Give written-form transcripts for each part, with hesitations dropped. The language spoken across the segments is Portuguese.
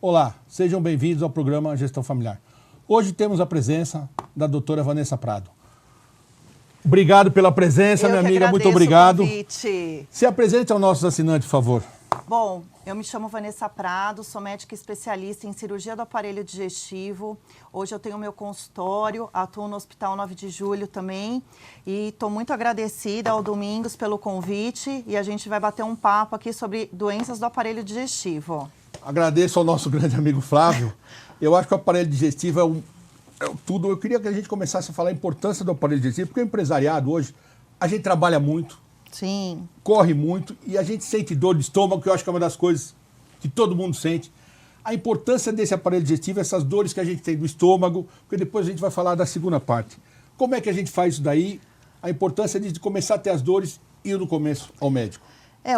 Olá, sejam bem-vindos ao programa Gestão Familiar. Hoje temos a presença da doutora Vanessa Prado. Obrigado pela presença, minha amiga, muito obrigado. Se apresente aos nossos assinantes, por favor. Bom, eu me chamo Vanessa Prado, sou médica especialista em cirurgia do aparelho digestivo. Hoje eu tenho meu consultório, atuo no Hospital 9 de Julho também. E estou muito agradecida ao Domingos pelo convite e a gente vai bater um papo aqui sobre doenças do aparelho digestivo. Agradeço ao nosso grande amigo Flávio. Eu acho que o aparelho digestivo é tudo. Eu queria que a gente começasse a falar a importância do aparelho digestivo, porque o empresariado hoje, a gente trabalha muito, sim, corre muito e a gente sente dor de estômago, que eu acho que é uma das coisas que todo mundo sente. A importância desse aparelho digestivo, essas dores que a gente tem do estômago, porque depois a gente vai falar da segunda parte. Como é que a gente faz isso daí? A importância de começar a ter as dores e ir no começo ao médico.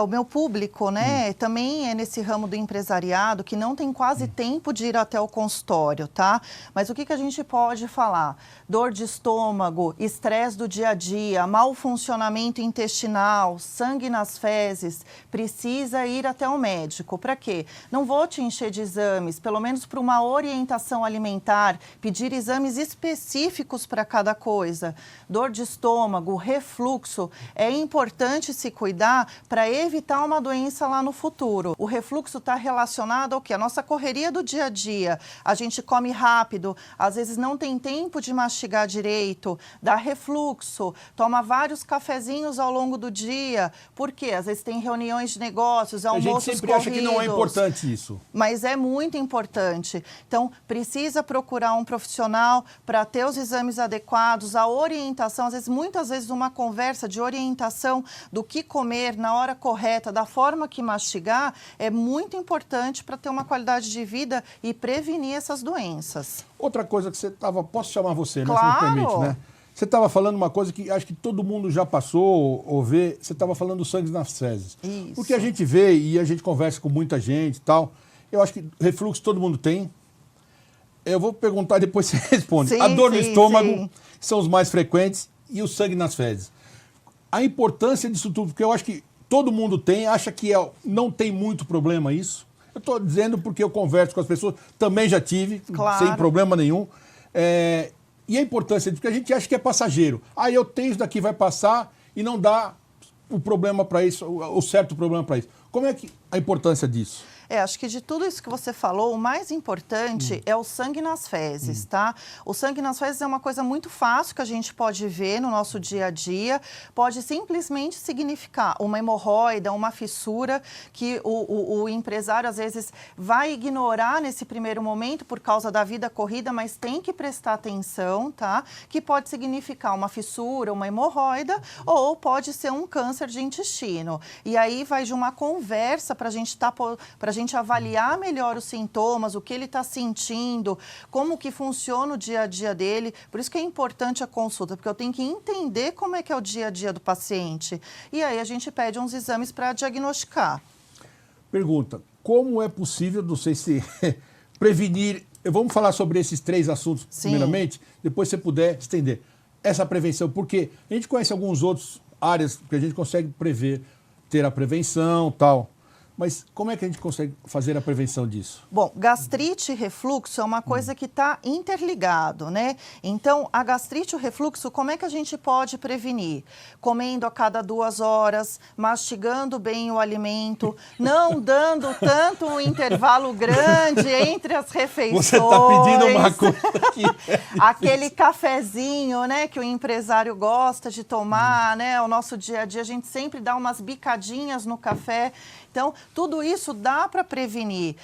O meu público, né, também é nesse ramo do empresariado que não tem quase tempo de ir até o consultório, tá? Mas o que a gente pode falar? Dor de estômago, estresse do dia a dia, mau funcionamento intestinal, sangue nas fezes, precisa ir até o médico. Para quê? Não vou te encher de exames, pelo menos para uma orientação alimentar, pedir exames específicos para cada coisa. Dor de estômago, refluxo, é importante se cuidar para evitar uma doença lá no futuro. O refluxo está relacionado ao quê? A nossa correria do dia a dia. A gente come rápido, às vezes não tem tempo de mastigar direito, dá refluxo, toma vários cafezinhos ao longo do dia. Por quê? Às vezes tem reuniões de negócios, almoços corridos. A gente sempre acha que não é importante isso. Mas é muito importante. Então, precisa procurar um profissional para ter os exames adequados, a orientação, às vezes, muitas vezes uma conversa de orientação do que comer na hora correta, da forma que mastigar, é muito importante para ter uma qualidade de vida e prevenir essas doenças. Outra coisa que você estava... Posso chamar você, né? Claro. Se me permite, né? Você estava falando uma coisa que acho que todo mundo já passou ou vê. Você estava falando do sangue nas fezes. Isso. O que a gente vê e a gente conversa com muita gente e tal, eu acho que refluxo todo mundo tem. Eu vou perguntar depois você responde. Sim, a dor no estômago sim. São os mais frequentes e o sangue nas fezes. A importância disso tudo, porque eu acho que todo mundo tem, acha que não tem muito problema isso. Eu estou dizendo porque eu converso com as pessoas, também já tive, claro, sem problema nenhum. E a importância, porque a gente acha que é passageiro. Eu tenho isso daqui, vai passar e não dá o problema para isso, o certo problema para isso. Como é que a importância disso? Acho que de tudo isso que você falou, o mais importante é o sangue nas fezes, tá? O sangue nas fezes é uma coisa muito fácil que a gente pode ver no nosso dia a dia. Pode simplesmente significar uma hemorroida, uma fissura que o empresário, às vezes, vai ignorar nesse primeiro momento por causa da vida corrida, mas tem que prestar atenção, tá? Que pode significar uma fissura, uma hemorroida, ou pode ser um câncer de intestino. E aí vai de uma conversa para a gente avaliar melhor os sintomas, o que ele está sentindo, como que funciona o dia a dia dele. Por isso que é importante a consulta, porque eu tenho que entender como é que é o dia a dia do paciente. E aí a gente pede uns exames para diagnosticar. Pergunta, como é possível, não sei se prevenir... Vamos falar sobre esses 3 assuntos, primeiramente, depois se você puder estender. Essa prevenção, porque a gente conhece algumas outras áreas que a gente consegue prever, ter a prevenção e tal. Mas como é que a gente consegue fazer a prevenção disso? Bom, gastrite e refluxo é uma coisa que está interligado, né? Então, a gastrite e o refluxo, como é que a gente pode prevenir? Comendo a cada 2 horas, mastigando bem o alimento, não dando tanto um intervalo grande entre as refeições. Você está pedindo uma coisa que aquele cafezinho, né, que o empresário gosta de tomar, né? O nosso dia a dia, a gente sempre dá umas bicadinhas no café. Então, tudo isso dá para prevenir.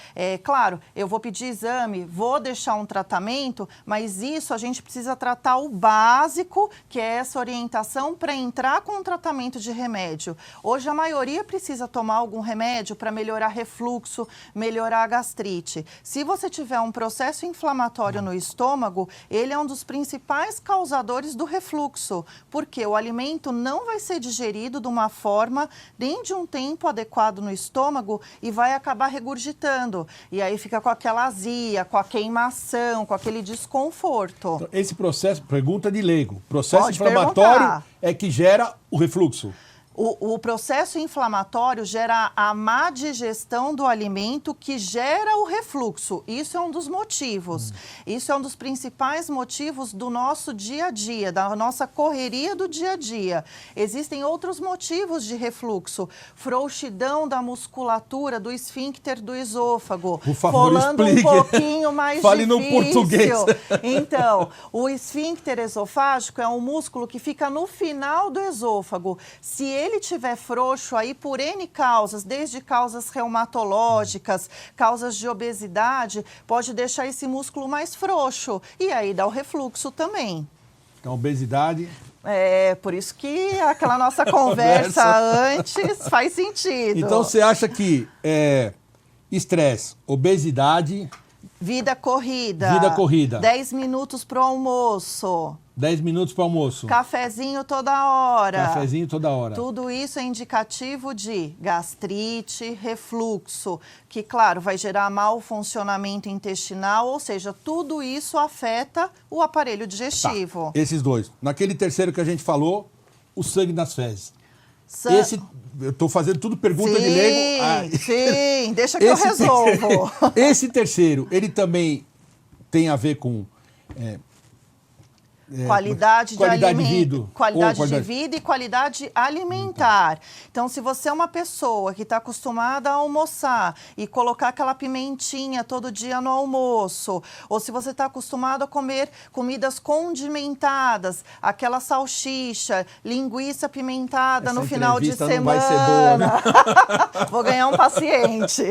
Claro, eu vou pedir exame, vou deixar um tratamento, mas isso a gente precisa tratar o básico, que é essa orientação para entrar com um tratamento de remédio. Hoje, a maioria precisa tomar algum remédio para melhorar refluxo, melhorar a gastrite. Se você tiver um processo inflamatório no estômago, ele é um dos principais causadores do refluxo, porque o alimento não vai ser digerido de uma forma nem de um tempo adequado no estômago e vai acabar regurgitando. E aí fica com aquela azia, com a queimação, com aquele desconforto. Então, esse processo, pergunta de leigo, processo Pode inflamatório perguntar. É que gera o refluxo? O processo inflamatório gera a má digestão do alimento que gera o refluxo. Isso é um dos motivos. Isso é um dos principais motivos do nosso dia a dia, da nossa correria do dia a dia. Existem outros motivos de refluxo. Frouxidão da musculatura do esfíncter do esôfago. Por favor, falando explique. um pouquinho mais Fale difícil. no português. Então, o esfíncter esofágico é um músculo que fica no final do esôfago. Se ele tiver frouxo aí por N causas, desde causas reumatológicas, causas de obesidade, pode deixar esse músculo mais frouxo e aí dá o refluxo também. Então, obesidade... É, por isso que aquela nossa conversa antes faz sentido. Então, você acha que estresse, obesidade... Vida corrida. Vida corrida. 10 minutos para o almoço. 10 minutos para o almoço. Cafezinho toda hora. Cafezinho toda hora. Tudo isso é indicativo de gastrite, refluxo, que, claro, vai gerar mau funcionamento intestinal, ou seja, tudo isso afeta o aparelho digestivo. Tá, esses dois. Naquele terceiro que a gente falou, o sangue nas fezes. Esse, eu estou fazendo tudo pergunta de leigo. Sim, deixa que eu resolvo. Esse terceiro, ele também tem a ver com... Qualidade de vida. Qualidade de vida e qualidade alimentar. Então, se você é uma pessoa que está acostumada a almoçar e colocar aquela pimentinha todo dia no almoço, ou se você está acostumado a comer comidas condimentadas, aquela salsicha, linguiça pimentada no final de semana. Não vai ser boa, né? Vou ganhar um paciente.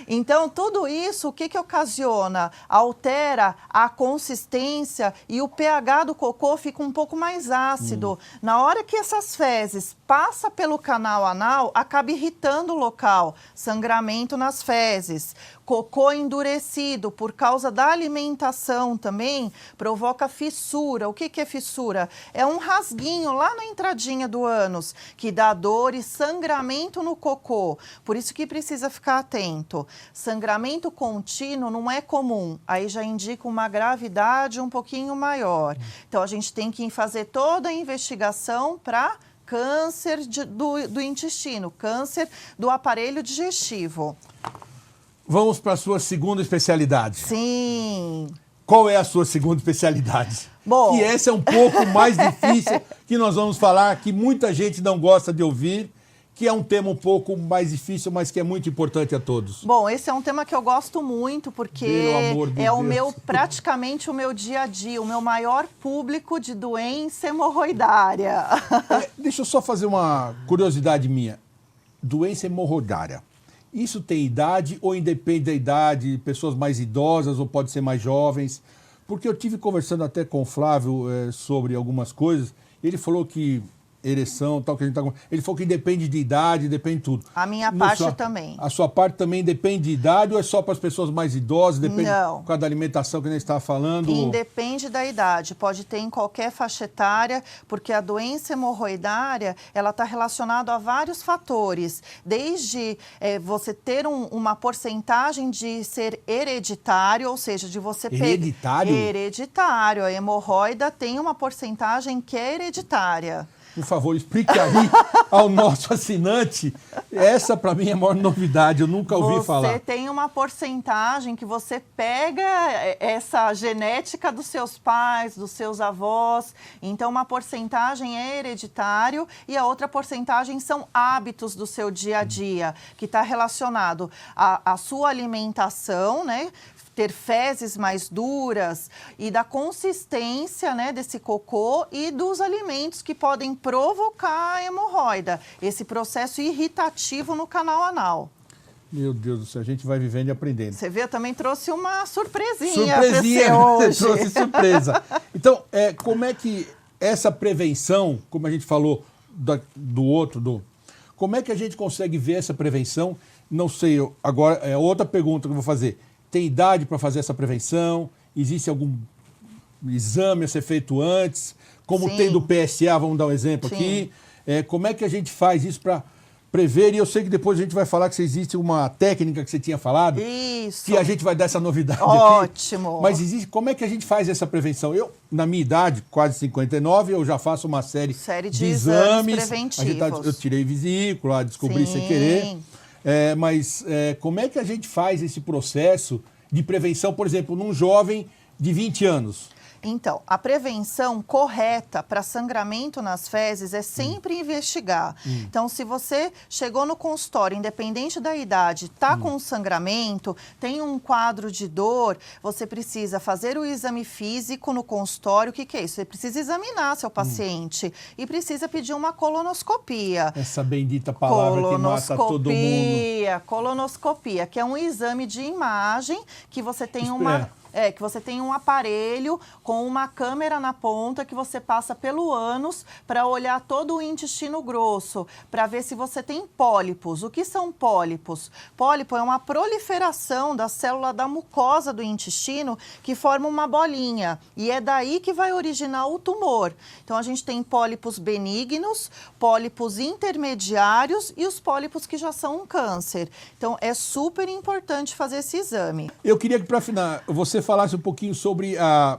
Então, tudo isso, o que ocasiona? Altera a consistência e o pH do cocô fica um pouco mais ácido. Na hora que essas fezes passam pelo canal anal, acaba irritando o local, sangramento nas fezes. Cocô endurecido por causa da alimentação também provoca fissura. O que é fissura? É um rasguinho lá na entradinha do ânus que dá dor e sangramento no cocô. Por isso que precisa ficar atento. Sangramento contínuo não é comum, aí já indica uma gravidade um pouquinho maior. Então, a gente tem que fazer toda a investigação para câncer do intestino, câncer do aparelho digestivo. Vamos para a sua segunda especialidade. Sim. Qual é a sua segunda especialidade? Bom... Que essa é um pouco mais difícil, que nós vamos falar, que muita gente não gosta de ouvir, que é um tema um pouco mais difícil, mas que é muito importante a todos. Bom, esse é um tema que eu gosto muito, porque praticamente o meu dia a dia, o meu maior público de doença hemorroidária. Deixa eu só fazer uma curiosidade minha. Doença hemorroidária. Isso tem idade ou independe da idade? Pessoas mais idosas ou pode ser mais jovens? Porque eu tive conversando até com o Flávio sobre algumas coisas. Ele falou que ereção, tal, que a gente tá... Ele falou que depende de idade, depende de tudo. A minha parte também. A sua parte também depende de idade ou é só para as pessoas mais idosas? Depende Não. por causa da alimentação que a gente estava falando? Independe da idade. Pode ter em qualquer faixa etária, porque a doença hemorroidária, ela está relacionada a vários fatores. Desde você ter uma porcentagem de ser hereditário, ou seja, de você... Hereditário? Hereditário. A hemorroida tem uma porcentagem que é hereditária. Por favor, explique aí ao nosso assinante. Essa, para mim, é a maior novidade. Eu nunca ouvi falar. Você tem uma porcentagem que você pega essa genética dos seus pais, dos seus avós. Então, uma porcentagem é hereditário e a outra porcentagem são hábitos do seu dia a dia, que está relacionado à sua alimentação, né? Ter fezes mais duras e da consistência, né, desse cocô e dos alimentos que podem provocar a hemorroida, esse processo irritativo no canal anal. Meu Deus do céu, a gente vai vivendo e aprendendo. Você vê, eu também trouxe uma surpresinha para você hoje. Trouxe surpresa. Então, como é que essa prevenção, como a gente falou como é que a gente consegue ver essa prevenção? Não sei, agora é outra pergunta que eu vou fazer. Tem idade para fazer essa prevenção? Existe algum exame a ser feito antes? Como Sim. tem do PSA, vamos dar um exemplo Sim. aqui. Como é que a gente faz isso para prever, e eu sei que depois a gente vai falar que existe uma técnica que você tinha falado. Isso. Que a gente vai dar essa novidade Ótimo. aqui. Mas existe, como é que a gente faz essa prevenção? Eu, na minha idade, quase 59, eu já faço uma série de exames eu preventivos. tirei vesícula, descobri sem querer. Mas como é que a gente faz esse processo de prevenção, por exemplo, num jovem de 20 anos? Então, a prevenção correta para sangramento nas fezes é sempre investigar. Então, se você chegou no consultório, independente da idade, está com sangramento, tem um quadro de dor, você precisa fazer o exame físico no consultório. O que é isso? Você precisa examinar seu paciente e precisa pedir uma colonoscopia. Essa bendita palavra que mata todo mundo. Colonoscopia, que é um exame de imagem que você tem que você tem um aparelho com uma câmera na ponta que você passa pelo ânus para olhar todo o intestino grosso, para ver se você tem pólipos. O que são pólipos? Pólipo é uma proliferação da célula da mucosa do intestino que forma uma bolinha e é daí que vai originar o tumor. Então, a gente tem pólipos benignos, pólipos intermediários e os pólipos que já são um câncer. Então, é super importante fazer esse exame. Eu queria que, para afinar, você falasse um pouquinho sobre a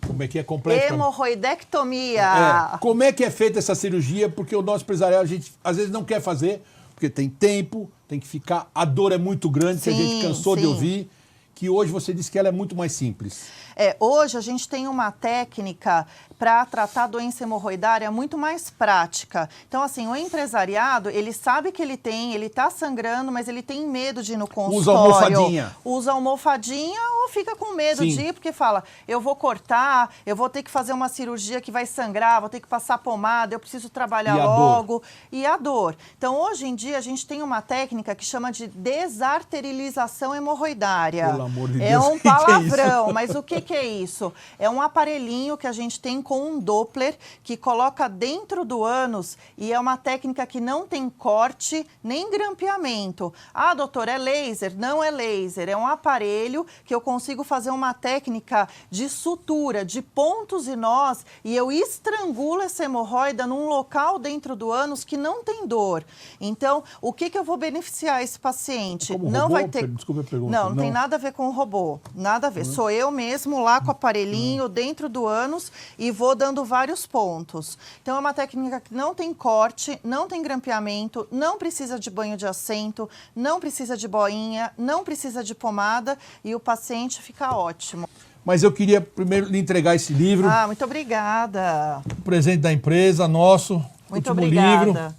Como é que é completo? Hemorroidectomia. Como é que é feita essa cirurgia? Porque o nosso empresarial, a gente às vezes não quer fazer, porque tem tempo, tem que ficar... A dor é muito grande, que a gente cansou de ouvir, que hoje você disse que ela é muito mais simples. Hoje a gente tem uma técnica para tratar a doença hemorroidária muito mais prática. Então, assim, o empresariado, ele sabe que ele está sangrando, mas ele tem medo de ir no consultório. Usa almofadinha. Usa almofadinha ou fica com medo de ir, porque fala, eu vou cortar, eu vou ter que fazer uma cirurgia que vai sangrar, vou ter que passar pomada, eu preciso trabalhar logo. E a dor. Então, hoje em dia, a gente tem uma técnica que chama de desarterilização hemorroidária. Pelo amor de Deus, é um palavrão, mas o que é isso? É um aparelhinho que a gente tem com um Doppler que coloca dentro do ânus e é uma técnica que não tem corte nem grampeamento. Ah, doutor, é laser? Não é laser, é um aparelho que eu consigo fazer uma técnica de sutura, de pontos e nós, e eu estrangulo essa hemorroida num local dentro do ânus que não tem dor. Então, o que eu vou beneficiar esse paciente? Não robô? Vai ter... Desculpa a pergunta. Não tem nada a ver com o robô, nada a ver. Sou eu mesmo lá com o aparelhinho dentro do ânus e vou dando vários pontos. Então, é uma técnica que não tem corte, não tem grampeamento, não precisa de banho de assento, não precisa de boinha, não precisa de pomada e o paciente fica ótimo. Mas eu queria primeiro lhe entregar esse livro. Ah, muito obrigada. O presente da empresa, nosso. Muito último obrigada. Livro.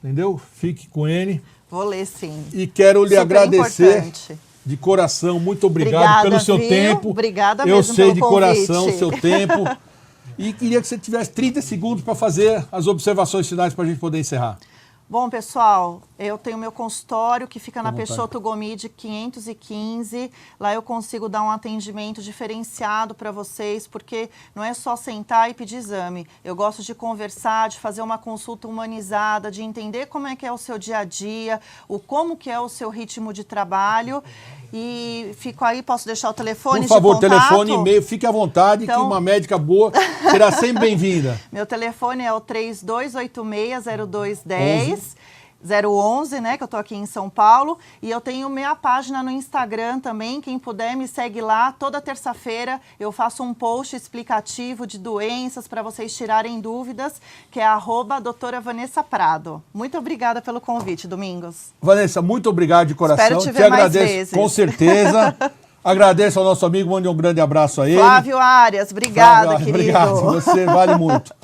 Entendeu? Fique com ele. Vou ler, sim. E quero lhe agradecer importante. De coração. Muito obrigado obrigada, pelo seu tempo. Obrigada eu mesmo sei pelo de convite. coração o seu tempo. E queria que você tivesse 30 segundos para fazer as observações finais para a gente poder encerrar. Bom, pessoal, eu tenho meu consultório que fica na Peixoto Gomide 515. Lá eu consigo dar um atendimento diferenciado para vocês, porque não é só sentar e pedir exame. Eu gosto de conversar, de fazer uma consulta humanizada, de entender como é que é o seu dia a dia, como que é o seu ritmo de trabalho. E fico aí, posso deixar o telefone de contato? Por favor, telefone, e-mail, fique à vontade, então, que uma médica boa será sempre bem-vinda. Meu telefone é o 3286-0210. 011, né, que eu tô aqui em São Paulo, e eu tenho minha página no Instagram também, quem puder me segue lá, toda terça-feira eu faço um post explicativo de doenças para vocês tirarem dúvidas, que é @doutora Vanessa Prado. Muito obrigada pelo convite, Domingos. Vanessa, muito obrigado de coração. Espero te ver mais agradeço, vezes. Com certeza. Agradeço ao nosso amigo, mande um grande abraço a ele. Flávio Arias, obrigada, Flávio, querido. Obrigado, você vale muito.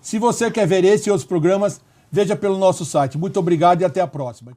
Se você quer ver esse e outros programas, veja pelo nosso site. Muito obrigado e até a próxima.